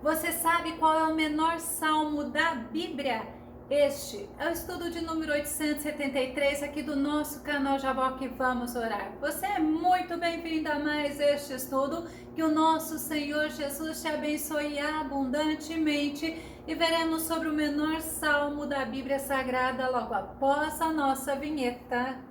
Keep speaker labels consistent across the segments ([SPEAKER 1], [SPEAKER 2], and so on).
[SPEAKER 1] Você sabe qual é o menor salmo da Bíblia? Este é o estudo de número 873 aqui do nosso canal Jaboque Vamos Orar. Você é muito bem-vindo a mais este estudo. Que o nosso Senhor Jesus te abençoe abundantemente e veremos sobre o menor salmo da Bíblia Sagrada logo após a nossa vinheta.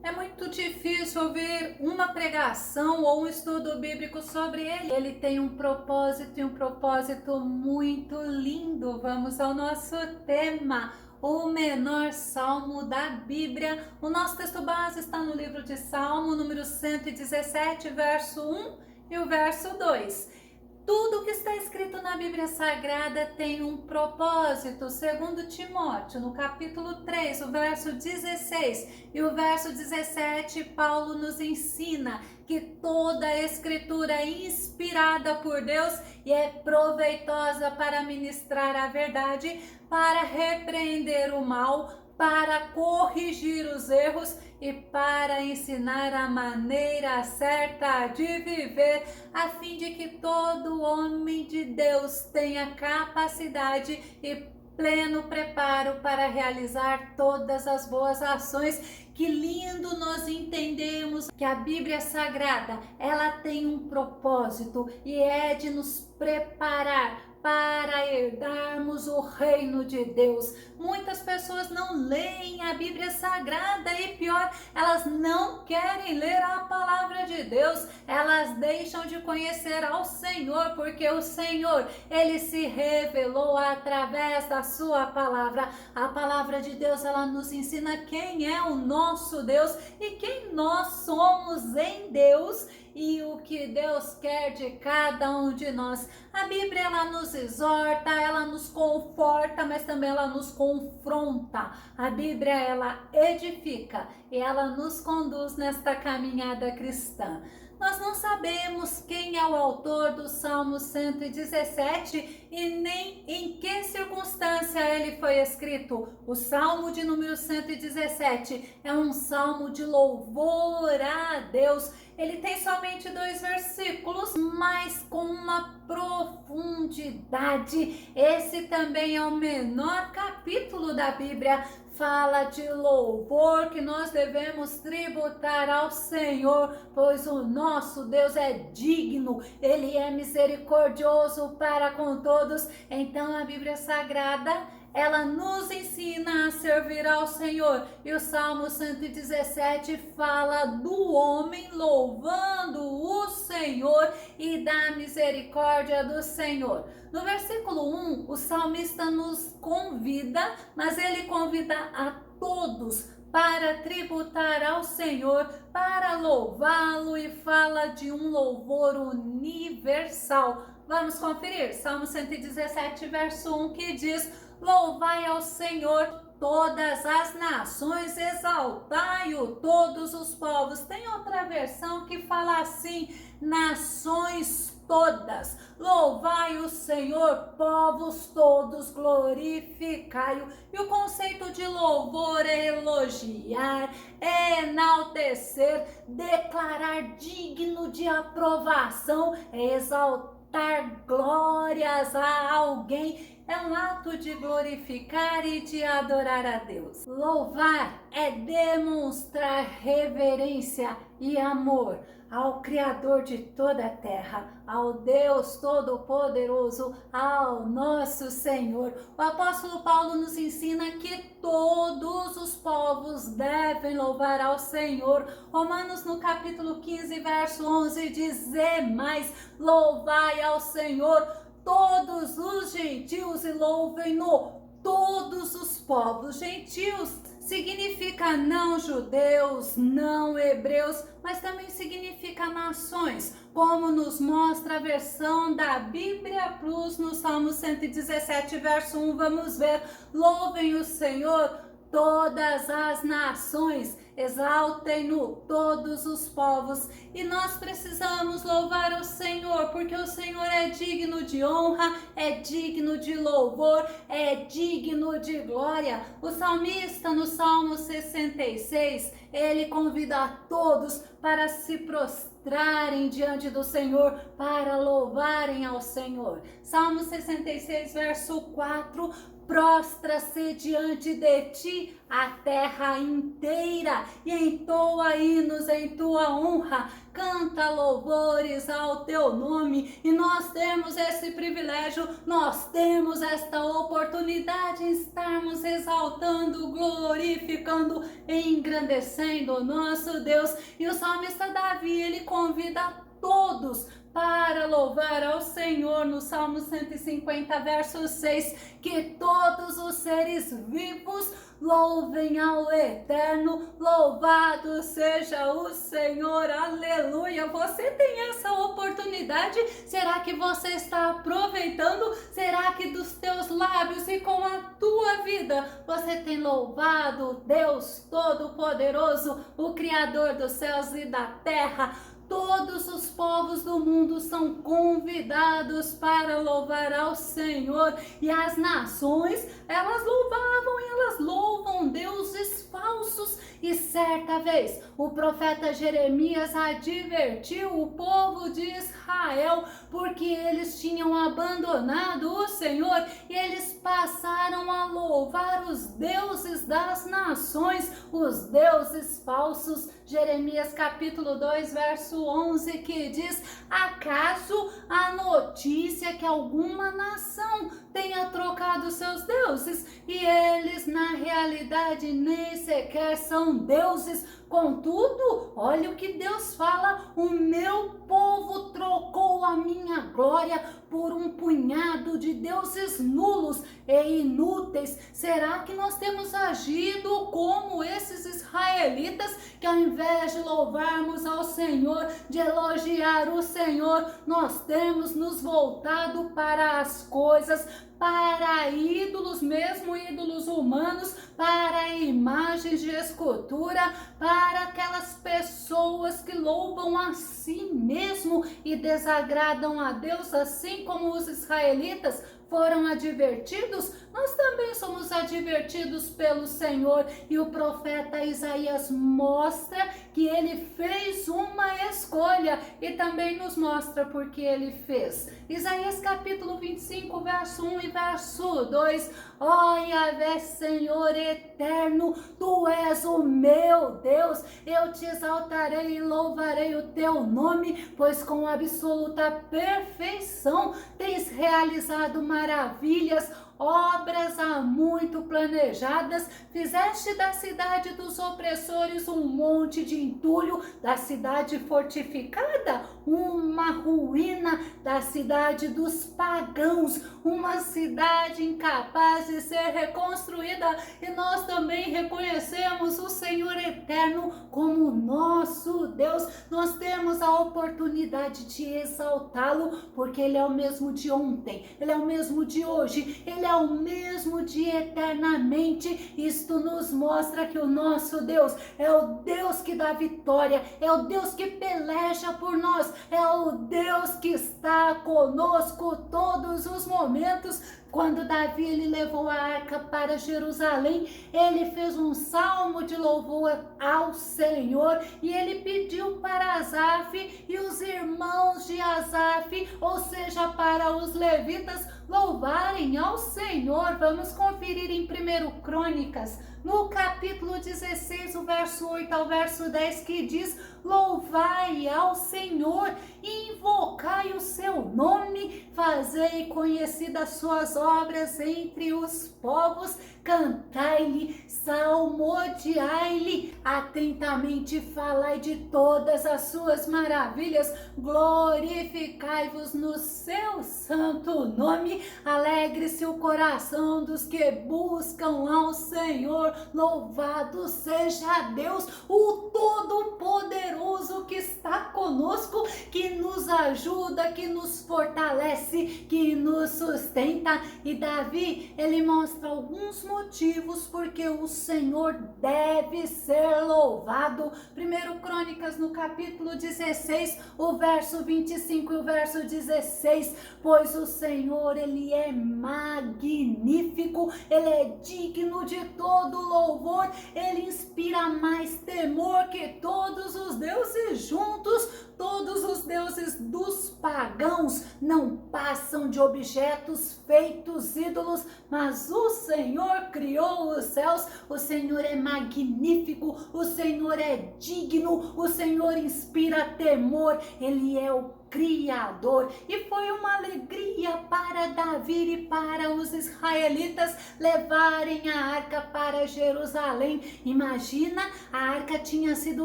[SPEAKER 1] É muito difícil ouvir uma pregação ou um estudo bíblico sobre ele. Ele tem um propósito e um propósito muito lindo. Vamos ao nosso tema, o menor salmo da Bíblia. O nosso texto base está no livro de Salmo, número 117, verso 1 e o verso 2. Tudo que está escrito na Bíblia Sagrada tem um propósito. Segundo Timóteo, no capítulo 3, o verso 16 e o verso 17, Paulo nos ensina que toda a escritura é inspirada por Deus e é proveitosa para ministrar a verdade, para repreender o mal, para corrigir os erros e para ensinar a maneira certa de viver, a fim de que todo homem de Deus tenha capacidade e pleno preparo para realizar todas as boas ações. Que lindo nós entendemos que a Bíblia Sagrada, ela tem um propósito e é de nos preparar para herdarmos o reino de Deus. Muitas pessoas não leem a Bíblia Sagrada e pior, elas não querem ler a palavra de Deus. Elas deixam de conhecer ao Senhor, porque o Senhor, ele se revelou através da sua palavra. A palavra de Deus, ela nos ensina quem é o nosso Deus e quem nós somos em Deus e o que Deus quer de cada um de nós. A Bíblia, ela nos exorta, ela nos conforta, mas também ela nos confronta. A Bíblia, ela edifica e ela nos conduz nesta caminhada cristã. Nós não sabemos quem é o autor do Salmo 117 e nem em que circunstância ele foi escrito. O Salmo de número 117 é um salmo de louvor a Deus. Ele tem somente 2 versículos, mas com uma profundidade. Esse também é o menor capítulo da Bíblia. Fala de louvor que nós devemos tributar ao Senhor, pois o nosso Deus é digno, Ele é misericordioso para com todos. Então a Bíblia Sagrada, ela nos ensina a servir ao Senhor. E o Salmo 117 fala do homem louvando o Senhor e da misericórdia do Senhor. No versículo 1, o salmista nos convida, mas ele convida a todos para tributar ao Senhor, para louvá-lo, e fala de um louvor universal. Vamos conferir? Salmo 117, verso 1, que diz: louvai ao Senhor todas as nações, exaltai-o todos os povos. Tem outra versão que fala assim: nações todas, louvai o Senhor, povos todos, glorificai-o. E o conceito de louvor é elogiar, é enaltecer, declarar digno de aprovação, é exaltar glórias a alguém. É um ato de glorificar e de adorar a Deus. Louvar é demonstrar reverência e amor ao Criador de toda a terra, ao Deus Todo-Poderoso, ao nosso Senhor. O apóstolo Paulo nos ensina que todos os povos devem louvar ao Senhor. Romanos, no capítulo 15, verso 11, diz: e mais, louvai ao Senhor todos os gentios e louvem-no todos os povos. Gentios significa não judeus, não hebreus, mas também significa nações, como nos mostra a versão da Bíblia Plus no Salmo 117, verso 1. Vamos ver: louvem o Senhor todas as nações, exaltem-no todos os povos. E nós precisamos louvar o Senhor, porque o Senhor é digno de honra, é digno de louvor, é digno de glória. O salmista no Salmo 66, ele convida a todos para se prostrarem diante do Senhor, para louvarem ao Senhor. Salmo 66, verso 4: prostra-se diante de ti a terra inteira e entoa hinos em tua honra, canta louvores ao teu nome. E nós temos esse privilégio, nós temos esta oportunidade de estarmos exaltando, glorificando, engrandecendo o nosso Deus. E o salmista Davi, ele convida a todos para louvar ao Senhor no Salmo 150, verso 6, que todos os seres vivos louvem ao Eterno, louvado seja o Senhor, aleluia. Você tem essa oportunidade? Será que você está aproveitando? Será que dos teus lábios e com a tua vida você tem louvado Deus Todo-Poderoso, o Criador dos céus e da terra? Todos os povos do mundo são convidados para louvar ao Senhor, e as nações, elas louvavam e elas louvam deuses falsos. E certa vez o profeta Jeremias advertiu o povo de Israel porque eles tinham abandonado o Senhor e eles passaram a louvar os deuses das nações, os deuses falsos. Jeremias capítulo 2, verso 11, que diz: acaso a notícia que alguma nação tenha trocado seus deuses, e eles na realidade nem sequer são deuses? Contudo, olha o que Deus fala: o meu povo trocou a minha glória por um punhado de deuses nulos e inúteis. Será que nós temos agido como esses israelitas, que ao invés de louvarmos ao Senhor, de elogiar o Senhor, nós temos nos voltado para as coisas, para ídolos, mesmo ídolos humanos, para imagens de escultura, para aquelas pessoas que louvam a si mesmo e desagradam a Deus, assim como os israelitas foram advertidos? Nós também somos advertidos pelo Senhor, e o profeta Isaías mostra que ele fez uma escolha e também nos mostra por que ele fez. Isaías capítulo 25, verso 1 e verso 2: ó Yahvé, Senhor eterno, tu és o meu Deus, eu te exaltarei e louvarei o teu nome, pois com absoluta perfeição tens realizado maravilhas, obras há muito planejadas. Fizeste da cidade dos opressores um monte de entulho, da cidade fortificada uma ruína, da cidade dos pagãos uma cidade incapaz de ser reconstruída. E nós também reconhecemos o Senhor eterno como nosso Deus. Nós temos a oportunidade de exaltá-lo, porque ele é o mesmo de ontem, ele é o mesmo de hoje, ele é o mesmo de eternamente. Isto nos mostra que o nosso Deus é o Deus que dá vitória, é o Deus que peleja por nós, é o Deus que está conosco todos os momentos. Quando Davi ele levou a arca para Jerusalém, ele fez um salmo de louvor ao Senhor e ele pediu para Asaf e os irmãos de Asaf, ou seja, para os levitas, louvarem ao Senhor. Vamos conferir em 1 Crônicas, no capítulo 16, o verso 8 ao verso 10, que diz: louvai ao Senhor, invocai o seu nome, fazei conhecidas suas obras entre os povos, cantai-lhe, salmodiai-lhe, atentamente falai de todas as suas maravilhas, glorificai-vos no seu santo nome, alegre-se o coração dos que buscam ao Senhor. Senhor, louvado seja Deus, o Todo-Poderoso que está conosco, que nos ajuda, que nos fortalece, que nos sustenta. E Davi, ele mostra alguns motivos porque o Senhor deve ser louvado. 1 Crônicas, no capítulo 16, o verso 25 e o verso 16, pois o Senhor, ele é magnífico, ele é digno de todo louvor, ele inspira mais temor que todos os deuses juntos. Todos os deuses dos pagãos não passam de objetos feitos ídolos, mas o Senhor criou os céus, o Senhor é magnífico, o Senhor é digno, o Senhor inspira temor, ele é o Criador. E foi uma alegria para Davi e para os israelitas levarem a arca para Jerusalém. Imagina, a arca tinha sido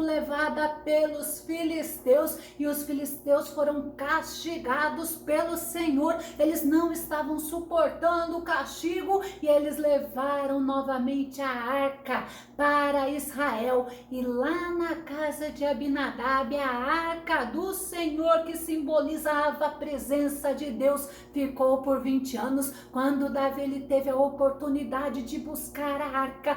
[SPEAKER 1] levada pelos filisteus e os filisteus foram castigados pelo Senhor. Eles não estavam suportando o castigo e eles levaram novamente a arca para Israel. E lá na casa de Abinadab, a arca do Senhor, que simbolizava a presença de Deus, ficou por 20 anos. Quando Davi ele teve a oportunidade de buscar a arca,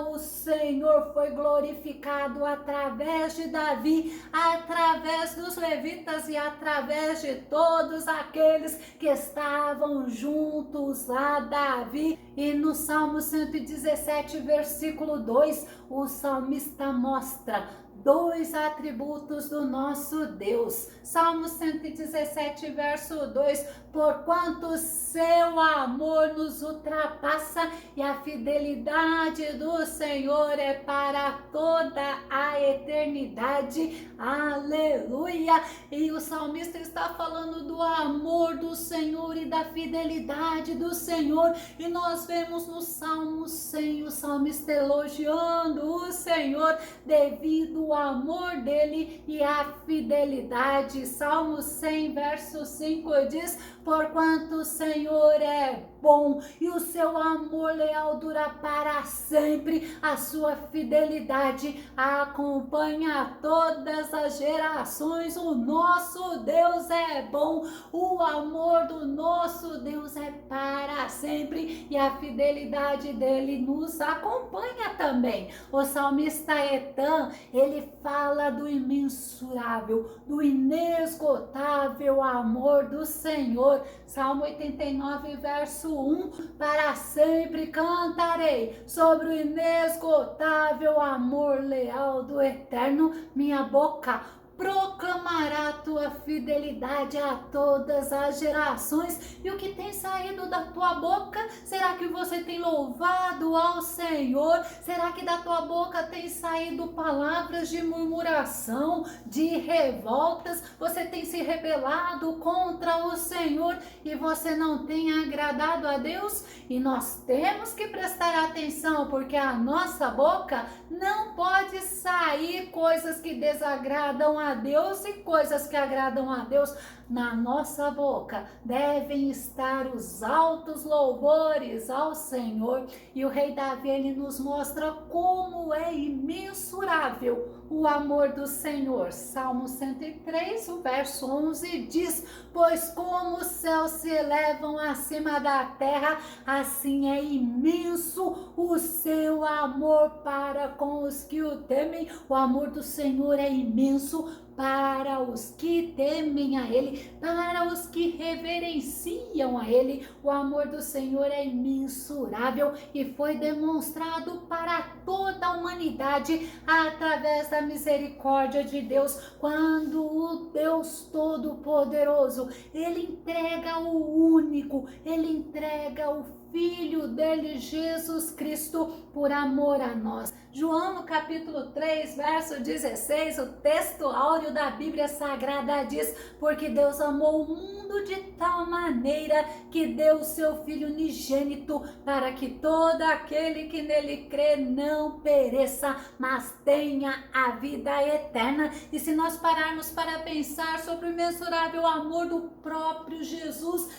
[SPEAKER 1] o Senhor foi glorificado através de Davi, através dos levitas e através de todos aqueles que estavam juntos a Davi. E no Salmo 117, versículo 2, o salmista mostra dois atributos do nosso Deus. Salmo 117, verso 2, porquanto seu amor nos ultrapassa e a fidelidade do Senhor é para toda a eternidade. Aleluia! E o salmista está falando do amor do Senhor e da fidelidade do Senhor. E nós vemos no Salmo 100 o salmista elogiando o Senhor devido ao amor dele e a fidelidade. Salmo 100, verso 5 diz: porquanto o Senhor é bom e o seu amor leal dura para sempre, a sua fidelidade acompanha todas as gerações. O nosso Deus é bom, o amor do nosso Deus é para sempre e a fidelidade dele nos acompanha também. O salmista Etan, ele fala do imensurável, do inesgotável amor do Senhor. Salmo 89, verso 1, para sempre cantarei sobre o inesgotável amor leal do Eterno, minha boca proclamará a tua fidelidade a todas as gerações. E o que tem saído da tua boca? Será que você tem louvado ao Senhor? Será que da tua boca tem saído palavras de murmuração, de revoltas? Você tem se rebelado contra o Senhor e você não tem agradado a Deus? E nós temos que prestar atenção, porque a nossa boca não pode sair coisas que desagradam a Deus e coisas que agradam a Deus. Na nossa boca devem estar os altos louvores ao Senhor. E o rei Davi, ele nos mostra como é imensurável o amor do Senhor. Salmo 103, o verso 11 diz: pois como os céus se elevam acima da terra, assim é imenso o seu amor para com os que o temem. O amor do Senhor é imenso para os que temem a Ele, para os que reverenciam a Ele. O amor do Senhor é imensurável e foi demonstrado para toda a humanidade através da misericórdia de Deus, quando o Deus Todo-Poderoso, Ele entrega o único, Ele entrega o Filho dele, Jesus Cristo, por amor a nós. João, no capítulo 3, verso 16, o texto áureo da Bíblia Sagrada diz: porque Deus amou o mundo de tal maneira que deu o seu Filho unigênito, para que todo aquele que nele crê não pereça, mas tenha a vida eterna. E se nós pararmos para pensar sobre o imensurável amor do próprio Jesus,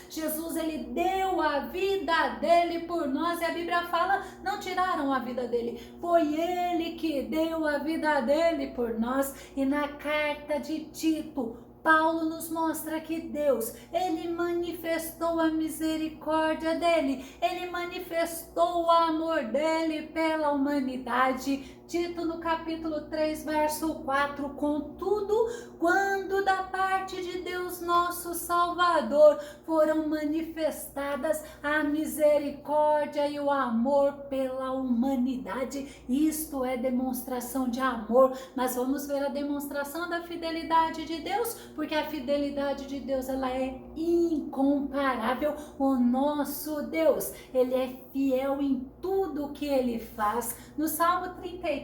[SPEAKER 1] ele deu a vida dele por nós, e a Bíblia fala: não tirar tiraram a vida dele, foi ele que deu a vida dele por nós. E na carta de Tito, Paulo nos mostra que Deus, ele manifestou a misericórdia dele, ele manifestou o amor dele pela humanidade. Tito no capítulo 3, verso 4, contudo, quando da parte de Deus nosso Salvador foram manifestadas a misericórdia e o amor pela humanidade, isto é demonstração de amor. Mas vamos ver a demonstração da fidelidade de Deus, porque a fidelidade de Deus, ela é incomparável. O nosso Deus, ele é fiel em tudo que ele faz. No Salmo 33,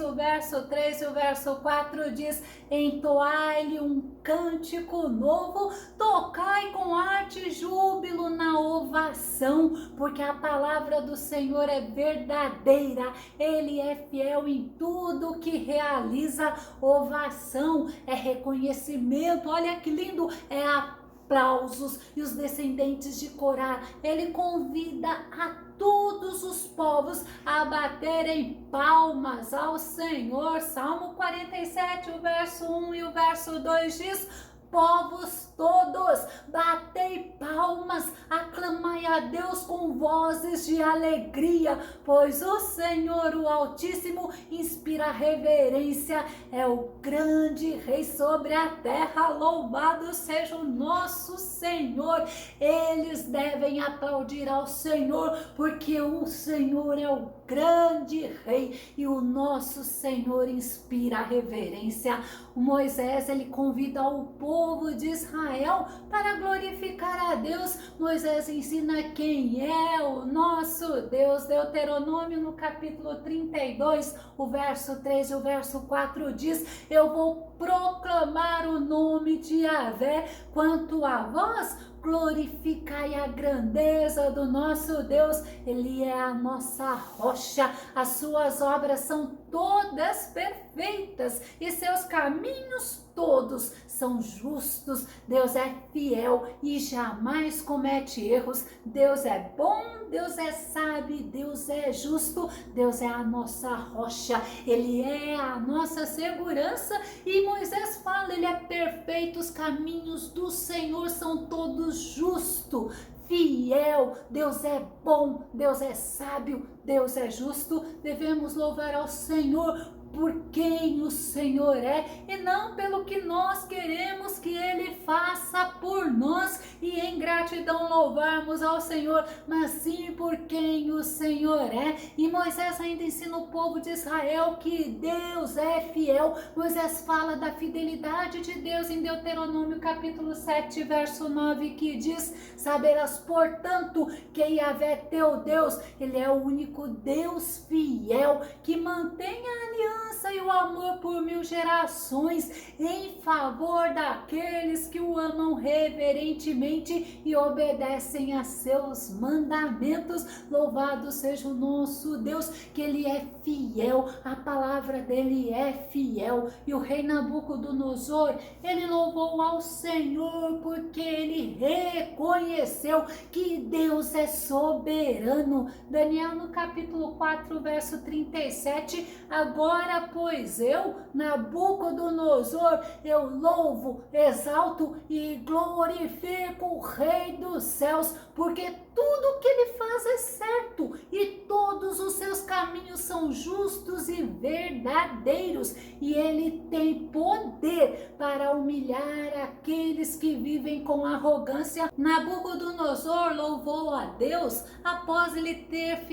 [SPEAKER 1] o verso 3 e o verso 4 diz: entoai-lhe um cântico novo, tocai com arte e júbilo na ovação, porque a palavra do Senhor é verdadeira, ele é fiel em tudo que realiza. Ovação é reconhecimento, olha que lindo, é aplausos. E os descendentes de Corá, ele convida a todos os povos a baterem palmas ao Senhor. Salmo 47, o verso 1 e o verso 2 diz: povos todos, batei palmas, aclamai a Deus com vozes de alegria, pois o Senhor, o Altíssimo, inspira reverência, é o grande Rei sobre a terra, louvado seja o nosso Senhor. Eles devem aplaudir ao Senhor, porque o Senhor é o grande Rei e o nosso Senhor inspira reverência. O Moisés, ele convida o povo de Israel para glorificar a Deus. Moisés ensina quem é o nosso Deus. Deuteronômio no capítulo 32, o verso 3 e o verso 4 diz: eu vou proclamar o nome de Yahvé, quanto a vós, glorificai a grandeza do nosso Deus, ele é a nossa rocha, as suas obras são todas perfeitas e seus caminhos todos são justos. Deus é fiel e jamais comete erros. Deus é bom, Deus é sábio, Deus é justo, Deus é a nossa rocha, ele é a nossa segurança. E Moisés fala, ele é perfeito, os caminhos do Senhor são todos justos, fiel. Deus é bom, Deus é sábio, Deus é justo. Devemos louvar ao Senhor por quem o Senhor é e não pelo que nós queremos que ele faça por nós, e em gratidão louvarmos ao Senhor, mas sim por quem o Senhor é. E Moisés ainda ensina o povo de Israel que Deus é fiel. Moisés fala da fidelidade de Deus em Deuteronômio capítulo 7, verso 9, que diz: saberás, portanto, que Yahvé teu Deus, ele é o único Deus fiel, que mantém a aliança e o amor por 1000 gerações em favor daqueles que o amam reverentemente e obedecem a seus mandamentos. Louvado seja o nosso Deus, que ele é fiel, a palavra dele é fiel. E o rei Nabucodonosor, ele louvou ao Senhor porque ele reconheceu que Deus é soberano. Daniel no capítulo 4, verso 37, agora pois eu, Nabucodonosor, eu louvo, exalto e glorifico o Rei dos céus, porque tudo que ele faz é certo e todos os seus caminhos são justos e verdadeiros, e ele tem poder para humilhar aqueles que vivem com arrogância. Nabucodonosor louvou a Deus após ele ter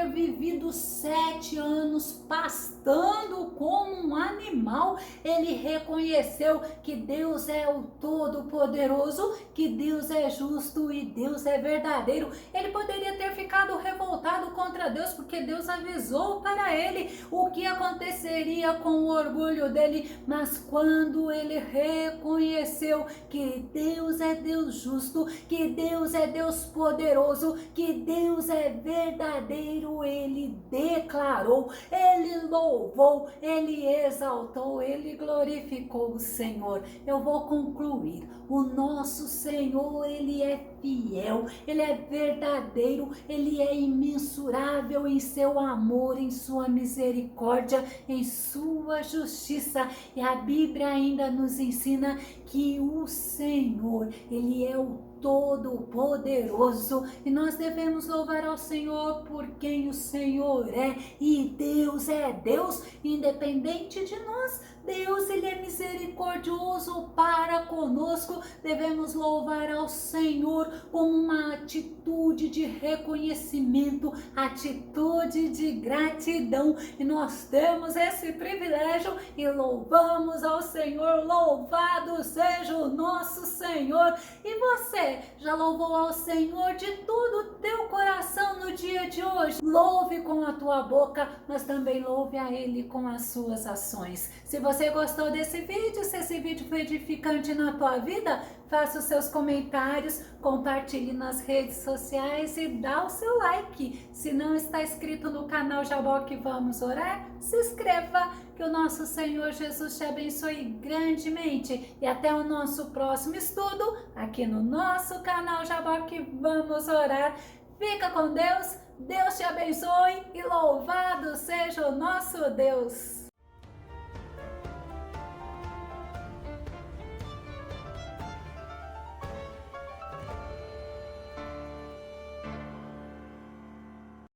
[SPEAKER 1] vivido 7 anos pastando como um animal. Ele reconheceu que Deus é o Todo-Poderoso, que Deus é justo e Deus é verdadeiro. Ele poderia ter ficado revoltado contra Deus, porque Deus avisou para ele o que aconteceria com o orgulho dele, mas quando ele reconheceu que Deus é Deus justo, que Deus é Deus poderoso, que Deus é verdadeiro, ele declarou, ele louvou, ele exaltou, ele glorificou o Senhor. Eu vou concluir. O nosso Senhor, ele é fiel, Ele é verdadeiro, Ele é imensurável em seu amor, em sua misericórdia, em sua justiça. E a Bíblia ainda nos ensina que o Senhor, Ele é o Todo-Poderoso, e nós devemos louvar ao Senhor por quem o Senhor é, e Deus é Deus, independente de nós. Deus, Ele é misericordioso para conosco. Devemos louvar ao Senhor com uma atitude de reconhecimento, atitude de gratidão, e nós temos esse privilégio e louvamos ao Senhor. Louvado seja o nosso Senhor. E você, já louvou ao Senhor de todo o teu coração no dia de hoje? Louve com a tua boca, mas também louve a Ele com as suas ações. Se você gostou desse vídeo, se esse vídeo foi edificante na tua vida, faça os seus comentários, compartilhe nas redes sociais e dá o seu like. Se não está inscrito no canal Jaboque Vamos Orar, se inscreva, que o nosso Senhor Jesus te abençoe grandemente. E até o nosso próximo estudo, aqui no nosso canal Jaboque Vamos Orar. Fica com Deus, Deus te abençoe e louvado seja o nosso Deus.